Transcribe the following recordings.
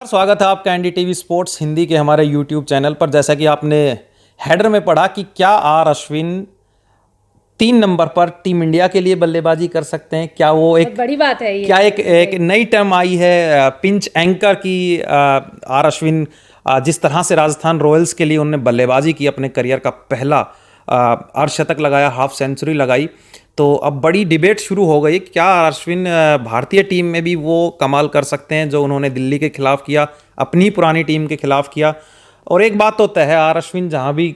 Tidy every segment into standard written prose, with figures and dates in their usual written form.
स्वागत है आपका एनडीटीवी स्पोर्ट्स हिंदी के हमारे यूट्यूब चैनल पर। जैसा कि आपने हेडर में पढ़ा कि क्या आर अश्विन 3 नंबर पर टीम इंडिया के लिए बल्लेबाजी कर सकते हैं, क्या वो एक बड़ी बात है ये। क्या एक नई टर्म आई है पिंच एंकर की। आर अश्विन जिस तरह से राजस्थान रॉयल्स के लिए उन्होंने बल्लेबाजी की, अपने करियर का पहला अर्धशतक लगाया, हाफ सेंचुरी लगाई, तो अब बड़ी डिबेट शुरू हो गई। क्या अश्विन भारतीय टीम में भी वो कमाल कर सकते हैं जो उन्होंने दिल्ली के खिलाफ किया, अपनी पुरानी टीम के खिलाफ किया। और एक बात तो तय है, आर अश्विन जहां भी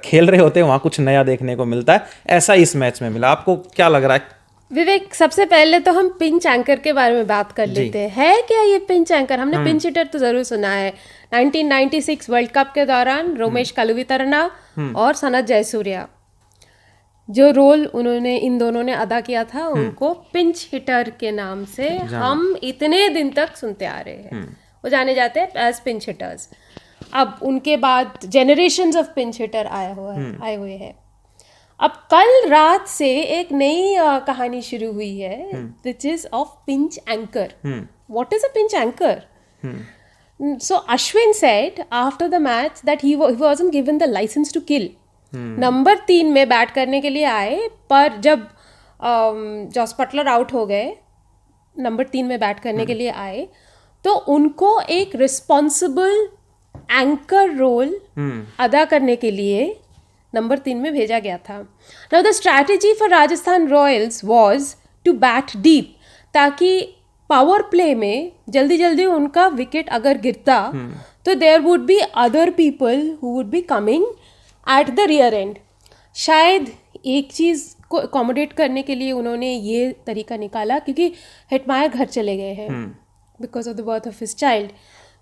खेल रहे होते हैं वहां कुछ नया देखने को मिलता है। ऐसा इस मैच में मिला। आपको क्या लग रहा है? विवेक, सबसे पहले तो हम पिंच एंकर के बारे में बात कर लेते हैं। है क्या ये पिंच एंकर? हमने पिंच हिटर तो जरूर सुना है। 1996 वर्ल्ड कप के दौरान रोमेश कलुवितरना और सनत जयसूर्या, जो रोल उन्होंने इन दोनों ने अदा किया था, उनको पिंच हिटर के नाम से हम इतने दिन तक सुनते आ रहे हैं। वो जाने जाते हैं एज पिंच हिटर्स। अब उनके बाद जेनरेशंस ऑफ पिंच हिटर आए हुए हैं। अब कल रात से एक नई कहानी शुरू हुई है, which is of pinch anchor. What is a pinch anchor? So Ashwin said after the match that he wasn't given the licence to kill. Number 3 में बैट करने के लिए आए, पर जब जॉस बटलर आउट हो गए, नंबर 3 में बैट करने के लिए आए, तो उनको एक रिस्पॉन्सिबल एंकर रोल अदा करने के लिए नंबर 3 में भेजा गया था। Now the strategy for Rajasthan Royals was to bat deep, ताकि पावर प्ले में जल्दी जल्दी उनका विकेट अगर गिरता तो there would be other people who would be coming at the rear end. शायद एक चीज़ को अकोमोडेट करने के लिए उन्होंने ये तरीका निकाला, क्योंकि हेटमायर घर चले गए हैं because of the birth of his child,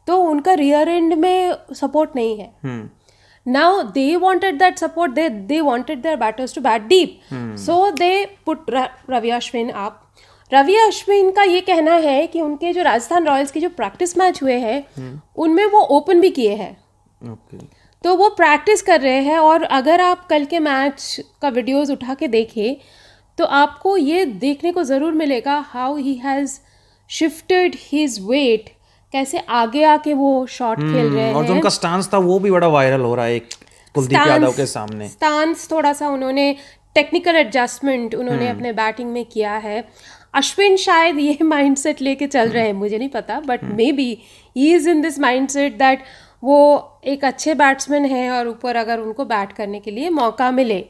तो उनका रियर एंड में सपोर्ट नहीं है। Now they wanted that support. They wanted their batters to bat deep. So they put Ravi Ashwin up. Ravi Ashwin का ये कहना है कि उनके जो राजस्थान रॉयल्स के जो प्रैक्टिस मैच हुए हैं उनमें वो ओपन भी किए हैं। तो वो प्रैक्टिस कर रहे हैं, और अगर आप कल के मैच का वीडियोस उठा के देखें तो आपको ये देखने को ज़रूर मिलेगा how he has shifted his weight, कैसे आगे आके वो शॉट खेल रहे हैं। और जो उनका स्टांस था वो भी बड़ा वायरल हो रहा है एक कुलदीप यादव के सामने। स्टांस थोड़ा सा उन्होंने टेक्निकल एडजस्टमेंट उन्होंने अपने बैटिंग में किया है। अश्विन शायद ये माइंडसेट लेके चल रहे हैं, मुझे नहीं पता, but may be he is in this mindset that वो एक अच्छे बैट्समैन हैं और ऊपर अगर उनको बैट करने के लिए मौका मिले।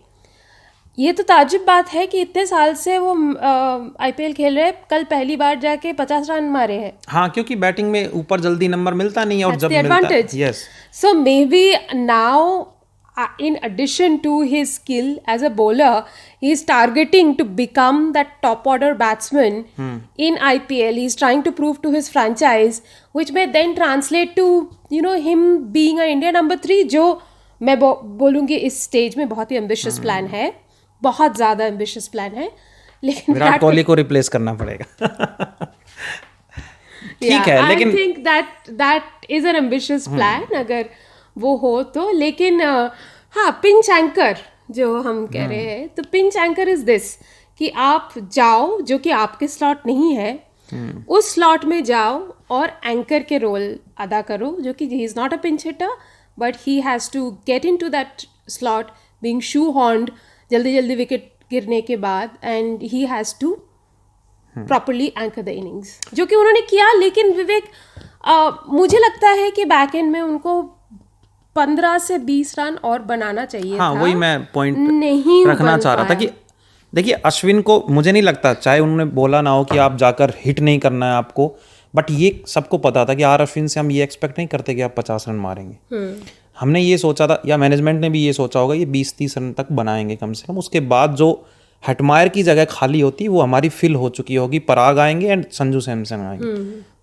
ये तो ताज्जुब बात है कि इतने साल से वो आईपीएल खेल रहे हैं, कल पहली बार जाके 50 रन मारे हैं। हाँ, क्योंकि बैटिंग में ऊपर जल्दी नंबर मिलता नहीं, और जब मिलता है, yes. So may be now in addition to his skill as a bowler, he is targeting to become that top order batsman in IPL. He is trying to prove to his franchise, which may then translate to him being a India number 3, जो मैं बोलूँगी इस stage में बहुत ही ambitious plan है, बहुत ज़्यादा ambitious plan है। लेकिन विराट कोहली को रिप्लेस करना पड़ेगा। ठीक है, लेकिन I think that is an ambitious plan अगर वो हो तो। लेकिन हाँ, पिंच एंकर जो हम कह रहे हैं, तो पिंच एंकर इज दिस कि आप जाओ, जो कि आपके स्लॉट नहीं है, उस स्लॉट में जाओ और एंकर के रोल अदा करो, जो कि he is not a pinch hitter, but he has to get into that slot being shoehorned जल्दी जल्दी विकेट गिरने के बाद, and he has to properly anchor the innings, जो कि उन्होंने किया। लेकिन विवेक, मुझे लगता है कि बैक एंड में उनको 15 से 20 रन और बनाना चाहिए था। वही मैं पॉइंट नहीं रखना चाह रहा था कि देखिए, अश्विन को मुझे नहीं लगता, चाहे उन्होंने बोला ना हो कि आप जाकर हिट नहीं करना है आपको, बट ये सबको पता था कि आर अश्विन से हम ये एक्सपेक्ट नहीं करते कि आप 50 रन मारेंगे। हमने ये सोचा था, या मैनेजमेंट ने भी ये सोचा होगा, ये 20-30 रन तक बनाएंगे कम से कम। उसके बाद जो हेटमायर की जगह खाली होती वो हमारी फिल हो चुकी होगी, पराग आएंगे एंड संजू सैमसन आएंगे,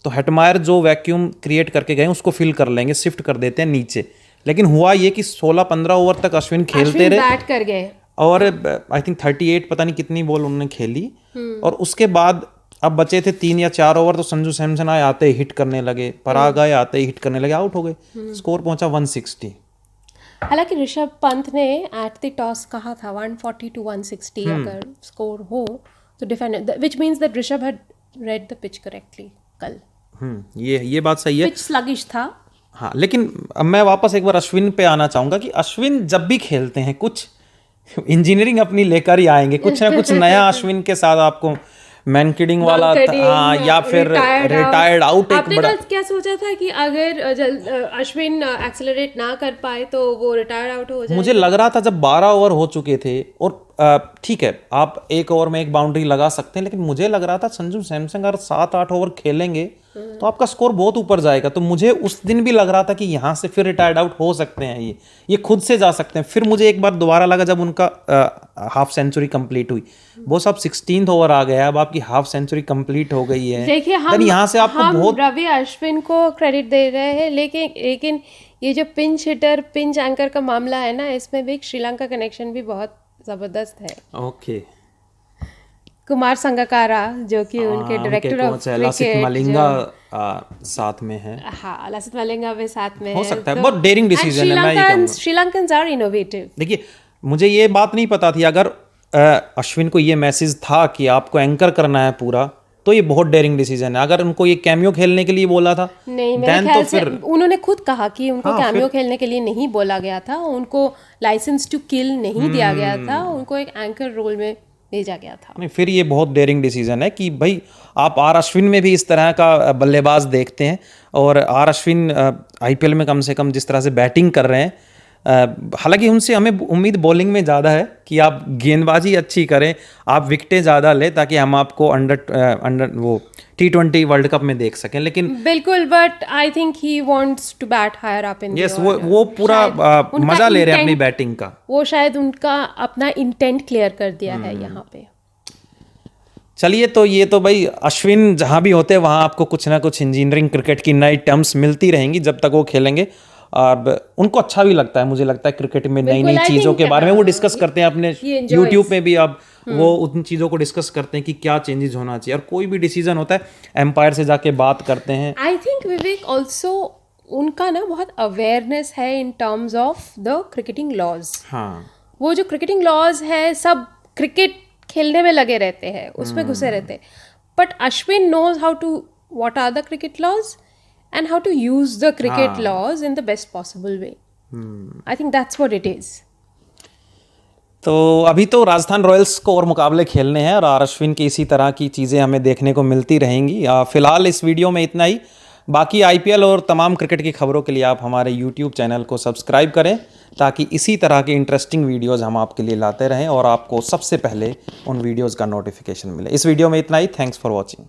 तो हेटमायर जो वैक्यूम क्रिएट करके गए उसको फिल कर लेंगे, शिफ्ट कर देते हैं नीचे। लेकिन हुआ ये कि 16-15 ओवर तक अश्विन खेलते रहे, बैट कर गए, और आई थिंक 38 पता नहीं कितनी बॉल उन्होंने खेली, और उसके बाद अब बचे थे 3 या 4 ओवर, तो संजू सैमसन आए, आते ही हिट करने लगे, पराग आए, आते ही हिट करने लगे, आउट हो गए। स्कोर पहुंचा 160। हालांकि ऋषभ पंत ने एट द टॉस कहा था 140 to 160 अगर स्कोर हो तो defend, which means that Rishabh had read the pitch correctly कल। ये बात सही है। पिच स्लगिश था। हाँ, लेकिन अब मैं वापस एक बार अश्विन पे आना चाहूंगा कि अश्विन जब भी खेलते हैं कुछ इंजीनियरिंग अपनी लेकर ही आएंगे, कुछ ना कुछ नया अश्विन के साथ आपको मैनकिडिंग वाला हाँ, या फिर रिटायर्ड आउट। एक बड़ा क्या सोचा था कि अगर अश्विन एक्सेलरेट ना कर पाए तो वो रिटायर आउट हो जाए? मुझे लग रहा था जब 12 ओवर हो चुके थे, और ठीक है आप एक ओवर में एक बाउंड्री लगा सकते हैं, लेकिन मुझे लग रहा था संजू सैमसन अगर 7-8 ओवर खेलेंगे तो आपका स्कोर बहुत ऊपर जाएगा। तो मुझे उस दिन भी लग रहा था कि यहाँ से फिर रिटायर्ड आउट हो सकते हैं, ये खुद से जा सकते हैं। फिर मुझे एक बार दोबारा लगा जब उनका हाफ सेंचुरी कंप्लीट हुई, वो सब 16th ओवर आ गया, अब आपकी हाफ सेंचुरी कंप्लीट हो गई है। देखिए हम यहाँ से आपको बहुत रवि अश्विन को क्रेडिट दे रहे हैं, लेकिन ये जो पिंच हिटर पिंच एंकर का मामला है ना, इसमें भी श्रीलंका कनेक्शन भी बहुत जबरदस्त है। ओके, कुमार संगकारा जो कि उनके director of cricket, Lasith Malinga साथ में है। हाँ, लसित मलिंगा भी साथ में हो सकता है, बहुत डेयरिंग डिसीजन है। मैं श्रीलंकन्स आर इनोवेटिव। देखिए मुझे ये बात नहीं पता थी, अगर अश्विन को ये मैसेज था कि आपको एंकर करना है पूरा, तो ये बहुत डेयरिंग डिसीजन है। अगर उनको ये कैमियो खेलने के लिए बोला था, नहीं, मेरे ख्याल से उन्होंने खुद कहा कि उनको कैमियो खेलने के लिए नहीं बोला गया था, उनको लाइसेंस टू किल नहीं दिया गया था, उनको एक एंकर रोल में भेजा गया था। नहीं, फिर ये बहुत डेयरिंग डिसीजन है कि भाई आप आर अश्विन में भी इस तरह का बल्लेबाज देखते हैं, और आर अश्विन आईपीएल में कम से कम जिस तरह से बैटिंग कर रहे हैं, हालांकि उनसे हमें उम्मीद बॉलिंग में ज़्यादा है कि आप गेंदबाजी अच्छी करें, आप विकेटें ज़्यादा लें, ताकि हम आपको अंडर वो T20 वर्ल्ड कप में देख सकें। लेकिन बिल्कुल, but I think he wants to bat higher up in yes, वो पूरा मजा ले रहे हैं अपनी बैटिंग का। वो शायद उनका अपना इंटेंट क्लियर कर दिया है यहाँ पे। चलिए, तो ये तो भाई अश्विन जहाँ भी होते हैं वहाँ आपको कुछ ना कुछ इंजीनियरिंग क्रिकेट की नई टर्म्स मिलती रहेंगी जब तक वो खेलेंगे। अब उनको अच्छा भी लगता है, मुझे लगता है क्रिकेट में नई नई चीज़ों के बारे में वो डिस्कस करते हैं अपने यूट्यूब में भी। अब वो उन चीज़ों को डिस्कस करते हैं कि क्या चेंजेस होना चाहिए, और कोई भी डिसीजन होता है एम्पायर से जाके बात करते हैं। आई थिंक विवेक ऑल्सो उनका ना बहुत अवेयरनेस है in terms of the cricketing laws. हाँ, वो जो क्रिकेटिंग लॉज है, सब क्रिकेट खेलने में लगे रहते हैं, उसमें घुसे रहते हैं, but Ashwin knows how to what are the cricket laws and how to use the cricket laws in the best possible way. I think that's what it is. तो अभी तो राजस्थान रॉयल्स को और मुकाबले खेलने हैं, और आर अश्विन की इसी तरह की चीज़ें हमें देखने को मिलती रहेंगी। फिलहाल इस वीडियो में इतना ही। बाकी आईपीएल और तमाम क्रिकेट की खबरों के लिए आप हमारे यूट्यूब चैनल को सब्सक्राइब करें, ताकि इसी तरह के इंटरेस्टिंग वीडियोज़ हम आपके लिए लाते रहें और आपको सबसे पहले उन वीडियोज़ का नोटिफिकेशन मिले। इस वीडियो में इतना ही। Thanks for watching.